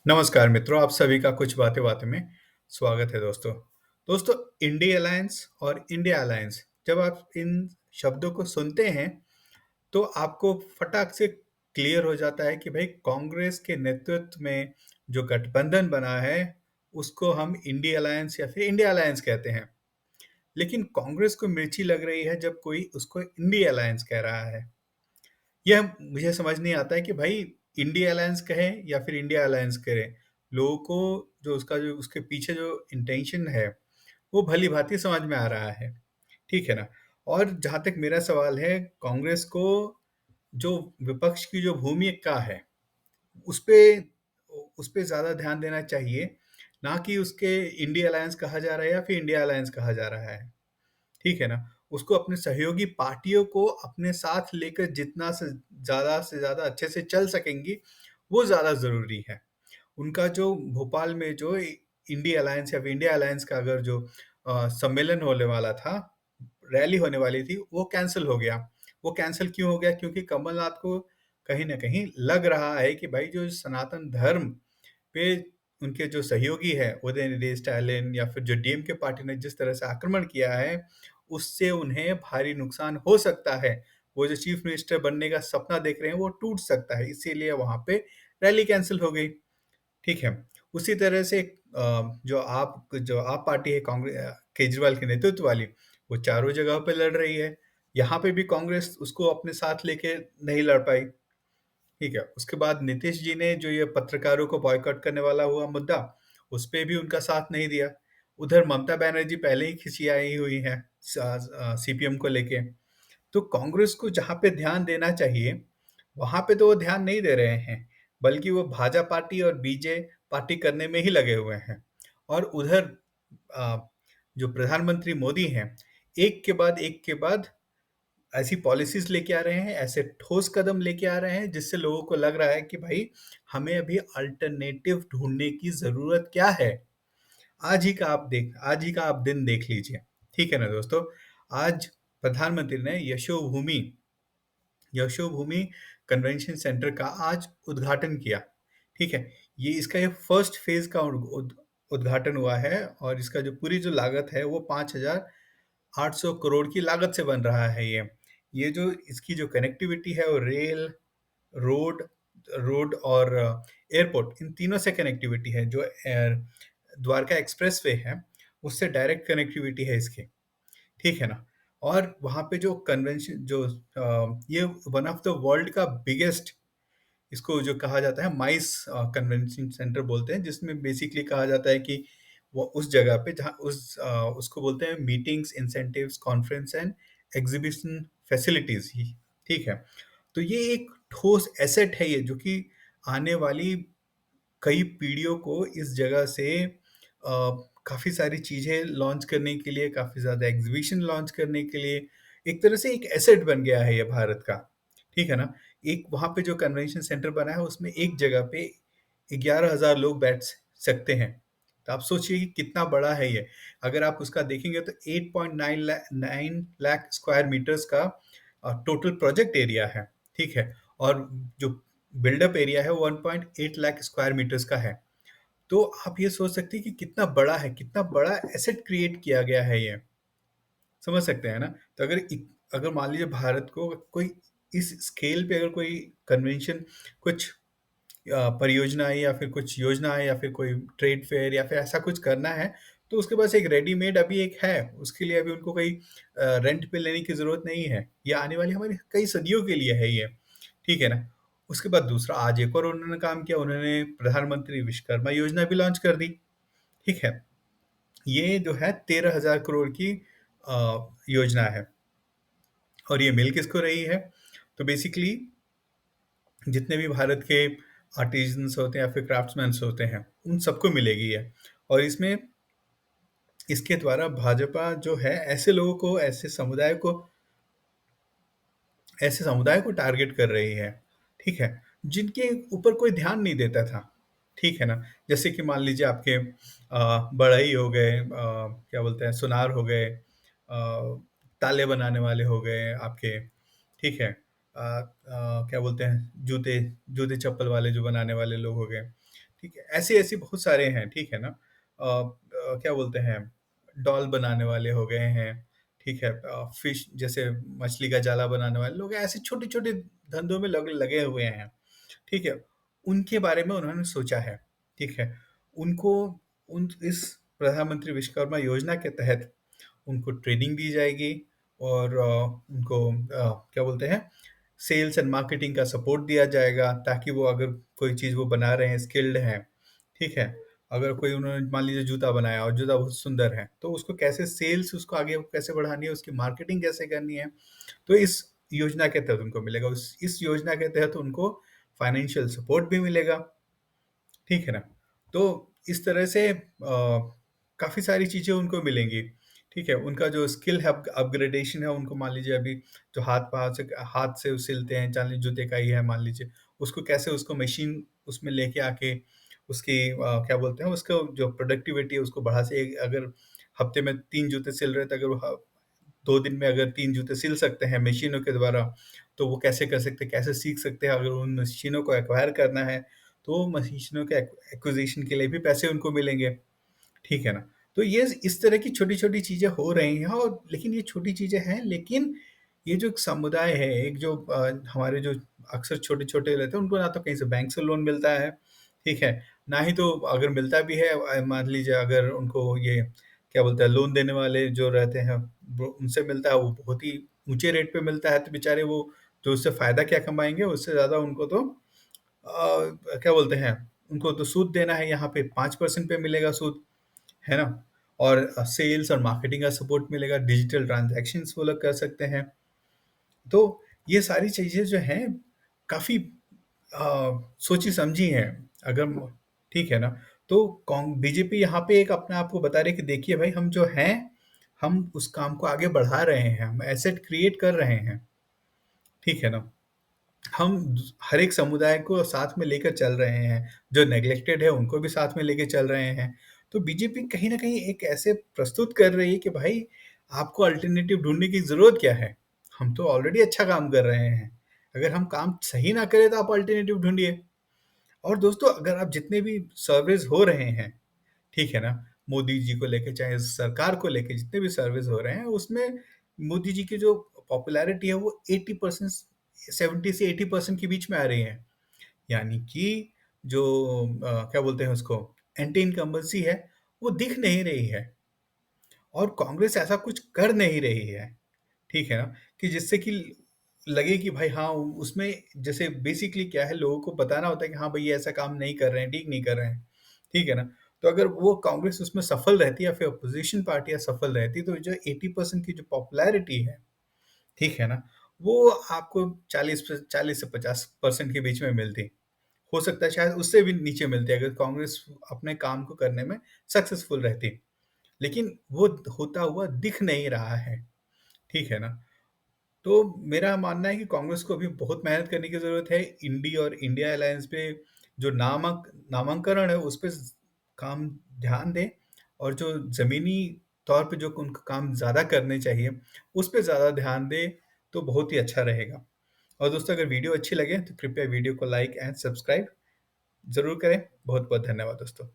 नमस्कार मित्रों, आप सभी का कुछ बातें बातें में स्वागत है दोस्तों। दोस्तों, इंडी अलायंस और इंडिया अलायंस जब आप इन शब्दों को सुनते हैं, तो आपको फटाक से क्लियर हो जाता है कि भाई कांग्रेस के नेतृत्व में जो गठबंधन बना है, उसको हम इंडी अलायंस या फिर इंडिया अलायंस कहते हैं। लेकिन कांग्रेस को मिर्ची लग रही है जब कोई उसको इंडी अलायंस कह रहा है। यह मुझे समझ नहीं आता है कि भाई इंडिया अलायंस कहें या फिर इंडिया अलायंस करें। लोगों को जो उसके पीछे जो इंटेंशन है, वो भली-भांति समझ में आ रहा है। ठीक है ना? और जहाँ तक मेरा सवाल है, कांग्रेस को जो विपक्ष की जो भूमिका है, उसपे उसपे ज़्यादा ध्यान देना चाहिए, ना कि उसके इंडिया अलायंस कहा जा रहा है या फिर इंडिया अलायंस कहा जा रहा है। ठीक है ना? उसको अपने सहयोगी पार्टियों को अपने साथ लेकर जितना से ज़्यादा अच्छे से चल सकेंगी, वो ज़्यादा ज़रूरी है। उनका जो भोपाल में जो इंडिया अलायंस या फिर इंडिया अलायंस का अगर जो सम्मेलन होने वाला था, रैली होने वाली थी, वो कैंसल हो गया। वो कैंसल क्यों हो गया? क्योंकि कमलनाथ को कहीं न कहीं लग रहा है कि भाई जो सनातन धर्म पे उनके जो सहयोगी हैं, उदयनिधि स्टालिन या फिर जो डीएमके पार्टी ने जिस तरह से आक्रमण किया है, उससे उन्हें भारी नुकसान हो सकता है। वो जो चीफ मिनिस्टर बनने का सपना देख रहे हैं, वो टूट सकता है, इसीलिए वहाँ पे रैली कैंसल हो गई। ठीक है। उसी तरह से जो आप पार्टी है केजरीवाल के नेतृत्व वाली, वो चारों जगह पे लड़ रही है। यहाँ पे भी कांग्रेस उसको अपने साथ लेके नहीं लड़ पाई। ठीक है। उसके बाद नीतीश जी ने जो ये पत्रकारों को बॉयकॉट करने वाला हुआ मुद्दा, उसपे भी उनका साथ नहीं दिया। उधर ममता बनर्जी पहले ही खिसियाई हुई हैं सीपीएम को लेके। तो कांग्रेस को जहाँ पे ध्यान देना चाहिए, वहाँ पे तो वो ध्यान नहीं दे रहे हैं, बल्कि वो भाजपा पार्टी और बीजे पार्टी करने में ही लगे हुए हैं। और उधर जो प्रधानमंत्री मोदी हैं, एक के बाद ऐसी पॉलिसीज़ लेके आ रहे हैं, ऐसे ठोस कदम लेके आ रहे हैं, जिससे लोगों को लग रहा है कि भाई हमें अभी अल्टरनेटिव ढूँढने की ज़रूरत क्या है? आज ही का आप दिन देख लीजिए। ठीक है ना दोस्तों? आज प्रधानमंत्री ने यशोभूमि कन्वेंशन सेंटर का आज उद्घाटन किया। ठीक है? इसका ये फर्स्ट फेज़ का उद्घाटन हुआ है और इसका जो पूरी जो लागत है वो 5,800 करोड़ की लागत से बन रहा है ये। ये जो इसकी जो कनेक्टिविटी है वो रेल, रोड रोड और एयरपोर्ट इन तीनों से कनेक्टिविटी है। जो द्वारका एक्सप्रेसवे है, उससे डायरेक्ट कनेक्टिविटी है इसकी। ठीक है ना? और वहाँ पे जो कन्वेंशन जो ये वन ऑफ द वर्ल्ड का बिगेस्ट इसको जो कहा जाता है माइस कन्वेंशन सेंटर बोलते हैं, जिसमें बेसिकली कहा जाता है कि वो उस जगह पे जहाँ उसको बोलते हैं meetings, incentives, conference and exhibition facilities ही। ठीक है? तो ये एक ठोस एसेट है ये, जो कि आने वाली कई पीढ़ियों को इस जगह से काफ़ी सारी चीज़ें लॉन्च करने के लिए, काफ़ी ज़्यादा एग्ज़िबिशन लॉन्च करने के लिए, एक तरह से एक एसेट बन गया है ये भारत का। ठीक है ना? एक वहाँ पे जो कन्वेंशन सेंटर बना है, उसमें एक जगह पे 11,000 लोग बैठ सकते हैं। तो आप सोचिए कि कितना बड़ा है ये। अगर आप उसका देखेंगे तो 8.9 लाख स्क्वायर मीटर्स का टोटल प्रोजेक्ट एरिया है। ठीक है? और जो बिल्डअप एरिया है 1.8 लाख स्क्वायर मीटर्स का है। तो आप ये सोच सकते हैं कि कितना बड़ा है, कितना बड़ा एसेट क्रिएट किया गया है ये। समझ सकते हैं ना? तो अगर मान लीजिए भारत को कोई इस स्केल पे अगर कोई कन्वेंशन कुछ परियोजना है या फिर कुछ योजना है या फिर कोई ट्रेड फेयर या फिर ऐसा कुछ करना है, तो उसके पास एक रेडीमेड अभी एक है। उसके लिए अभी उनको कहीं रेंट पे लेने की ज़रूरत नहीं है। ये आने वाली हमारी कई सदियों के लिए है ये। ठीक है ना? उसके बाद दूसरा आज एक और उन्होंने काम किया, उन्होंने प्रधानमंत्री विश्वकर्मा योजना भी लॉन्च कर दी। ठीक है? ये जो है 13,000 करोड़ की योजना है और ये मिल किसको रही है? तो बेसिकली जितने भी भारत के आर्टिज़न्स होते हैं या फिर क्राफ्ट्समैन्स होते हैं, उन सबको मिलेगी ये। और इसके द्वारा भाजपा जो है ऐसे समुदाय को टारगेट कर रही है। ठीक है? जिनके ऊपर कोई ध्यान नहीं देता था। ठीक है ना? जैसे कि मान लीजिए आपके बढ़ई हो गए, क्या बोलते हैं, सुनार हो गए, ताले बनाने वाले हो गए आपके। ठीक है? क्या बोलते हैं, जूते जूते चप्पल वाले जो बनाने वाले लोग हो गए। ठीक है? ऐसे-ऐसे बहुत सारे हैं, ठीक है ना? क्या बोलते हैं, डॉल बनाने वाले हो गए हैं, ठीक है? फिश जैसे मछली का जाला बनाने वाले लोग ऐसे छोटे-छोटे धंधों में लगे हुए हैं, ठीक है? उनके बारे में उन्होंने सोचा है, ठीक है? उनको उन इस प्रधानमंत्री विश्वकर्मा योजना के तहत उनको ट्रेनिंग दी जाएगी और उनको क्या बोलते हैं, सेल्स एंड मार्केटिंग का सपोर्ट दिया जाएगा ताकि वो अगर कोई चीज़ वो बना रहे हैं, स्किल्ड हैं, ठीक है? अगर कोई उन्होंने मान लीजिए जूता बनाया और जूता बहुत सुंदर है, तो उसको कैसे सेल्स उसको आगे कैसे बढ़ानी है, उसकी मार्केटिंग कैसे करनी है, तो इस योजना के तहत उनको मिलेगा। इस योजना के तहत उनको फाइनेंशियल सपोर्ट भी मिलेगा। ठीक है ना? तो इस तरह से काफ़ी सारी चीज़ें उनको मिलेंगी, ठीक है? उनका जो स्किल है अपग्रेडेशन है उनको मान लीजिए अभी जो हाथ से वो सिलते हैं, मान लीजिए जूते का ही है मान लीजिए, उसको कैसे उसको मशीन उसमें लेके आके उसकी क्या बोलते हैं उसको जो प्रोडक्टिविटी है उसको बढ़ा से अगर हफ्ते में 3 जूते सिल रहे हैं तो अगर वो 2 दिन में अगर 3 जूते सिल सकते हैं मशीनों के द्वारा, तो वो कैसे कर सकते हैं, कैसे सीख सकते हैं? अगर उन मशीनों को एक्वायर करना है, तो मशीनों के एक्विज़िशन के लिए भी पैसे उनको मिलेंगे, ठीक है ना? तो ये इस तरह की छोटी-छोटी चीज़ें हो रही हैं और लेकिन ये छोटी चीज़ें हैं, लेकिन ये जो एक समुदाय है, एक जो हमारे जो अक्सर छोटे-छोटे रहते हैं, उनको ना तो कहीं से बैंक से लोन मिलता है, ठीक है? ना ही तो अगर मिलता भी है मान लीजिए अगर उनको ये क्या बोलते हैं, लोन देने वाले जो रहते हैं, वो उनसे मिलता है, वो बहुत ही ऊँचे रेट पे मिलता है, तो बेचारे वो जो उससे फ़ायदा क्या कमाएँगे, उससे ज़्यादा उनको तो क्या बोलते हैं, उनको तो सूद देना है, यहाँ पे 5% पे मिलेगा सूद, है ना? और सेल्स और मार्केटिंग का सपोर्ट मिलेगा, डिजिटल ट्रांज़ैक्शंस वो लोग कर सकते हैं। तो ये सारी चीज़ें जो हैं काफ़ी सोची-समझी हैं। अगर म ठीक है ना? तो बीजेपी यहाँ पे एक अपने आप को बता रही है कि देखिए भाई हम जो हैं, हम उस काम को आगे बढ़ा रहे हैं, हम एसेट क्रिएट कर रहे हैं। ठीक है ना? हम हर एक समुदाय को साथ में लेकर चल रहे हैं, जो नेग्लेक्टेड है उनको भी साथ में लेके चल रहे हैं। तो बीजेपी कहीं न कहीं एक ऐसे प्रस्तुत कर रही है कि भाई आपको अल्टरनेटिव ढूँढने की ज़रूरत क्या है? हम तो ऑलरेडी अच्छा काम कर रहे हैं। अगर हम काम सही ना करें तो आप अल्टरनेटिव ढूँढिए। और दोस्तों अगर आप जितने भी सर्वेज़ हो रहे हैं, ठीक है ना? मोदी जी को लेके चाहे सरकार को लेके जितने भी सर्वेज़ हो रहे हैं, उसमें मोदी जी की जो पॉपुलैरिटी है वो 80% 70 से 80% के बीच में आ रही है। यानी कि जो क्या बोलते हैं उसको एंटी इनकम्बेंसी है, वो दिख नहीं रही है और कांग्रेस ऐसा कुछ कर नहीं रही है। ठीक है ना? कि जिससे कि लगे कि भाई हाँ, उसमें जैसे बेसिकली क्या है लोगों को बताना होता है कि हाँ भाई ये ऐसा काम नहीं कर रहे हैं, ठीक नहीं कर रहे हैं। ठीक है ना? तो अगर वो कांग्रेस उसमें सफल रहती या फिर अपोज़िशन पार्टियाँ सफल रहती तो जो 80% की जो पॉपुलैरिटी है, ठीक है ना? वो आपको 40 से 50% के बीच में मिलती। हो सकता है शायद उससे भी नीचे मिलती अगर कांग्रेस अपने काम को करने में सक्सेसफुल रहती। लेकिन वो होता हुआ दिख नहीं रहा है। ठीक है ना? तो मेरा मानना है कि कांग्रेस को अभी बहुत मेहनत करने की ज़रूरत है। इंडी और इंडिया अलायंस पे जो नामांकन है, उस पे काम ध्यान दें और जो ज़मीनी तौर पे जो उनको काम ज़्यादा करने चाहिए, उस पे ज़्यादा ध्यान दें, तो बहुत ही अच्छा रहेगा। और दोस्तों अगर वीडियो अच्छी लगे, तो कृपया वीडियो को लाइक एंड सब्सक्राइब ज़रूर करें। बहुत-बहुत धन्यवाद दोस्तों।